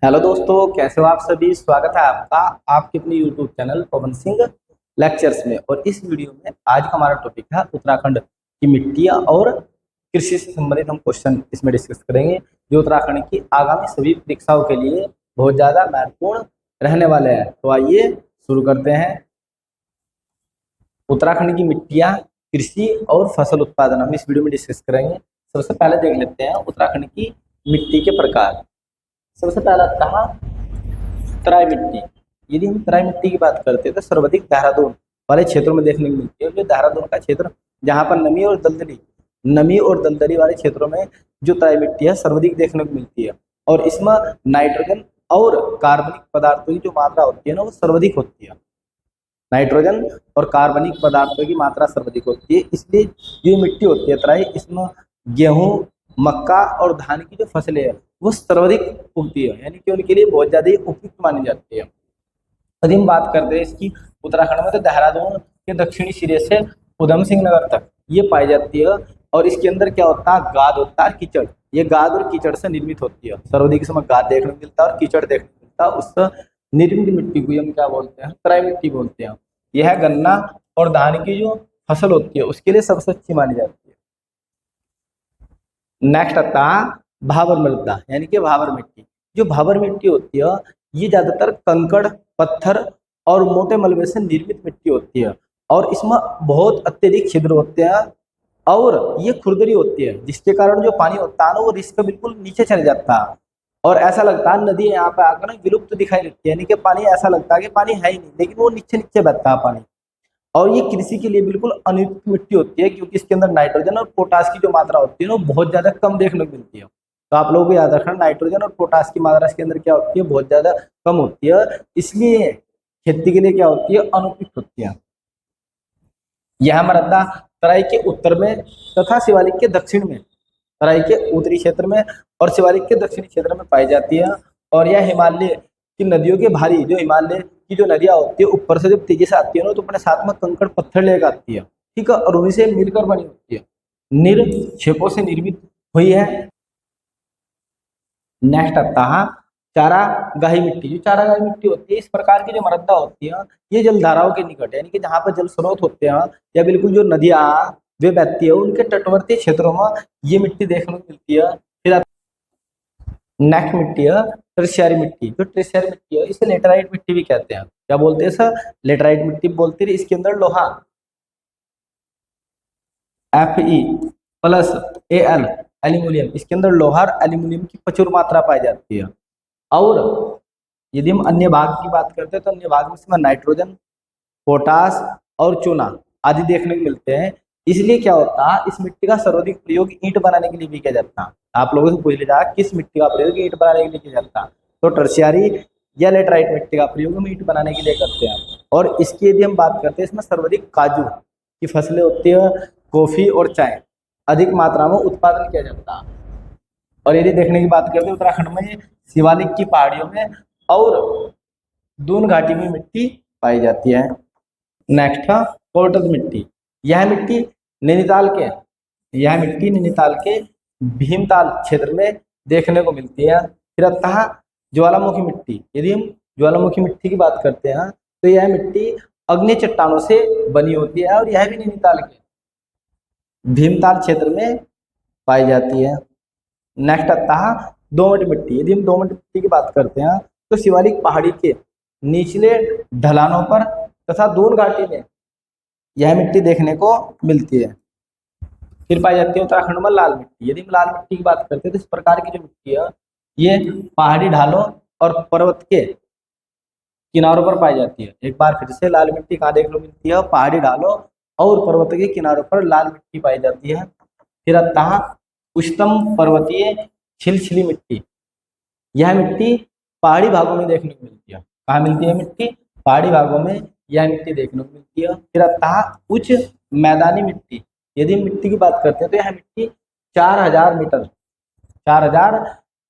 Hello दोस्तों, कैसे हो आप सभी। स्वागत है आपका आपके अपने YouTube channel Pawan Singh lectures में। और इस वीडियो में आज का हमारा टॉपिक है उत्तराखंड की मिट्टियाँ और कृषि से संबंधित हम क्वेश्चन इसमें डिस्कस करेंगे, जो उत्तराखंड की आगामी सभी परीक्षाओं के लिए बहुत ज़्यादा महत्वपूर्ण रहने वाले हैं। तो आइए शुरू करते हैं। उत्तराखंड की मिट्टियाँ, कृषि और फसल उत्पादन हम इस वीडियो में डिस्कस करेंगे। सबसे पहले देख लेते हैं उत्तराखंड की मिट्टी के प्रकार। सबसे पहला कहा तराई मिट्टी। यदि हम तराई मिट्टी की बात करते हैं तो सर्वाधिक देहरादून वाले क्षेत्रों में देखने को मिलती है। जो देहरादून का क्षेत्र जहाँ पर नमी और दलदली वाले क्षेत्रों में जो तराई मिट्टी है सर्वाधिक देखने को मिलती है। और इसमें नाइट्रोजन और कार्बनिक पदार्थों की जो मात्रा होती है ना वो सर्वाधिक होती है। नाइट्रोजन और कार्बनिक पदार्थों की मात्रा सर्वाधिक होती है, इसलिए ये मिट्टी होती है तराई, इसमें गेहूं, मक्का और धान की जो फसलें है वो सर्वाधिक उगती है, यानी कि उनके लिए बहुत ज़्यादा उपयुक्त मानी जाती है। यदि हम बात करते हैं इसकी उत्तराखंड में तो देहरादून के दक्षिणी सिरे से उधम सिंह नगर तक ये पाई जाती है। और इसके अंदर क्या होता है, गाद होता है, कीचड़। ये गाद और कीचड़ से निर्मित होती है। सर्वाधिक समय गाद देखने को मिलता है और कीचड़ देखने को मिलता है। उससे निर्मित मिट्टी को हम क्या बोलते हैं, तराई मिट्टी बोलते हैं। यह गन्ना और धान की जो फसल होती है उसके लिए सबसे अच्छी मानी जाती है। नेक्स्ट आता है भाबर मृदा, यानी कि भाबर मिट्टी। जो भाबर मिट्टी होती है ये ज्यादातर कंकड़, पत्थर और मोटे मलबे से निर्मित मिट्टी होती है। और इसमें बहुत अत्यधिक छिद्र होते हैं और ये खुरदरी होती है, जिसके कारण जो पानी होता है ना वो रिस्क बिल्कुल नीचे चले जाता है। और ऐसा लगता है नदी यहाँ पे आकर ना विलुप्त दिखाई देती है, यानी कि पानी ऐसा लगता है कि पानी है ही नहीं, लेकिन वो नीचे नीचे बहता है पानी। और ये कृषि के लिए बिल्कुल अनुपयुक्त मिट्टी होती है, क्योंकि इसके अंदर नाइट्रोजन और पोटास की जो मात्रा होती है ना वो बहुत ज्यादा कम देखने को मिलती है। तो आप लोगों को याद रखना, नाइट्रोजन और पोटास की मात्रा इसके अंदर क्या होती है, बहुत ज्यादा कम होती है, इसलिए खेती के लिए क्या होती है, अनुपयुक्त होती है। यह मृदा तराई के उत्तर में तथा शिवालिक के दक्षिण में, तराई के उत्तरी क्षेत्र में और शिवालिक के दक्षिणी क्षेत्र में पाई जाती है। और यह हिमालय की नदियों के भारी, जो हिमालय की जो नदियां होती है ऊपर से जब तेजी से आती है ना तो अपने साथ में कंकड़ पत्थर लेकर आती है, ठीक है, और उन्हीं से मिलकर बनी होती है, निरक्षेपों से निर्मित हुई है। नेक्स्ट आता है चारागाही मिट्टी। जो चारागाही मिट्टी होती है, इस प्रकार की जो मृदा होती है ये जलधाराओं के निकट, यानी कि जहाँ पर जल स्रोत होते हैं या बिल्कुल जो नदियाँ वे बहती है उनके तटवर्ती क्षेत्रों में ये मिट्टी देखने को मिलती है। फिर नेक्स्ट मिट्टी है टर्शियरी मिट्टी। जो टर्शियरी मिट्टी है इसे लेटराइट मिट्टी भी कहते हैं। क्या बोलते हैं सर, लेटराइट मिट्टी बोलते हैं। इसके अंदर लोहा Fe+Al एल्यूमिनियम, इसके अंदर लोहा और एल्यूमिनियम की प्रचुर मात्रा पाई जाती है। और यदि हम अन्य भाग की बात करते हैं तो अन्य भाग में इसमें नाइट्रोजन, पोटास और चूना आदि देखने को मिलते हैं। इसलिए क्या होता है, इस मिट्टी का सर्वाधिक प्रयोग ईंट बनाने के लिए भी किया जाता है। आप लोगों से पूछ लिया किस मिट्टी का प्रयोग ईंट बनाने के लिए किया जाता है, तो टर्शियरी या लेटराइट मिट्टी का प्रयोग हम ईंट बनाने के लिए करते हैं। और इसकी यदि हम बात करते हैं, इसमें सर्वाधिक काजू की फसलें होती है, कॉफी और चाय अधिक मात्रा में उत्पादन किया जाता है। और यदि देखने की बात करते हैं उत्तराखंड में शिवालिक की पहाड़ियों में और दून घाटी में मिट्टी पाई जाती है। नेक्स्ट है कोर्टज मिट्टी। यह मिट्टी नैनीताल के भीमताल क्षेत्र में देखने को मिलती है। फिर आता है ज्वालामुखी मिट्टी। यदि हम ज्वालामुखी मिट्टी की बात करते हैं तो यह मिट्टी अग्नि चट्टानों से बनी होती है और यह भी नैनीताल के भीमताल क्षेत्र में पाई जाती है। नेक्स्ट आता है दोमट मिट्टी। यदि हम दोमट मिट्टी की बात करते हैं तो शिवालिक पहाड़ी के निचले ढलानों पर तथा दून घाटी में यह मिट्टी देखने को मिलती है। फिर पाई जाती है उत्तराखंड में लाल मिट्टी। यदि हम लाल मिट्टी की बात करते हैं तो इस प्रकार की जो मिट्टी है ये पहाड़ी ढालों और पर्वत के किनारों पर पाई जाती है। एक बार फिर से लाल मिट्टी कहाँ देखने को मिलती है, पहाड़ी ढालों और पर्वत के किनारों पर लाल मिट्टी पाई जाती है। फिर आता है उच्चतम पर्वतीय छिलछिली मिट्टी। यह मिट्टी पहाड़ी भागों में देखने को मिलती है। कहाँ मिलती है मिट्टी, पहाड़ी भागों में यह मिट्टी देखने को मिलती है। फिर आता है उच्च मैदानी मिट्टी। यदि मिट्टी की बात करते हैं तो यह मिट्टी 4000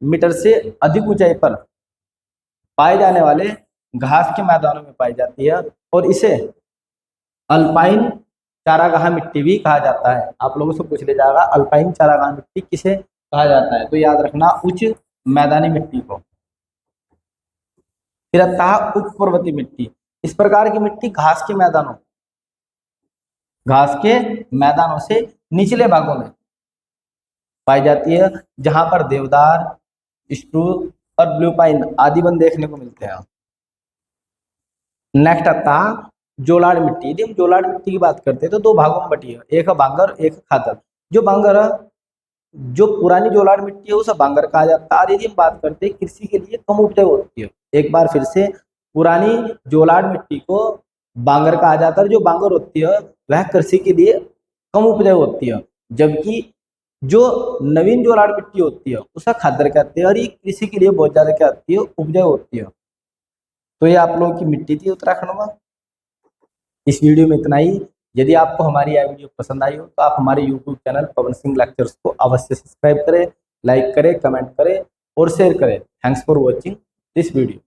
मीटर से अधिक ऊंचाई पर पाए जाने वाले घास के मैदानों में पाई जाती है और इसे अल्पाइन चारागाह मिट्टी भी कहा जाता है। आप लोगों से पूछ लिया जाएगा अल्पाइन चारागाह मिट्टी किसे कहा जाता है, तो याद रखना उच्च मैदानी मिट्टी को। फिर आता है उप पर्वतीय मिट्टी। इस प्रकार की मिट्टी घास के मैदानों से निचले भागों में पाई जाती है, जहां पर देवदार, स्प्रूस और ब्लू पाइन आदि वन देखने को मिलते हैं। नेक्स्ट आता है जोलाड़ मिट्टी। यदि हम जोलाड़ मिट्टी की बात करते हैं तो दो भागों में बटी है, एक है बांगर, एक है खादर। जो बांगर, जो पुरानी जोलाड़ मिट्टी है उसे बांगर कहा जाता है। और यदि हम बात करते हैं कृषि के लिए कम उपजाऊ होती है, एक बार फिर से पुरानी जोलाड़ मिट्टी को बांगर कहा जाता है। जो बांगर होती है वह कृषि के लिए कम उपजाऊ होती है, जबकि जो नवीन जोलाड़ मिट्टी होती है उसे खादर कहते हैं और ये कृषि के लिए बहुत ज्यादा क्या होती है, उपजाऊ होती है। तो ये आप लोगों की मिट्टी थी उत्तराखंड में। इस वीडियो में इतना ही। यदि आपको हमारी यह वीडियो पसंद आई हो तो आप हमारे YouTube channel Pawan Singh lectures को अवश्य सब्सक्राइब करें, लाइक करें, कमेंट करें और शेयर करें। Thanks for watching this video.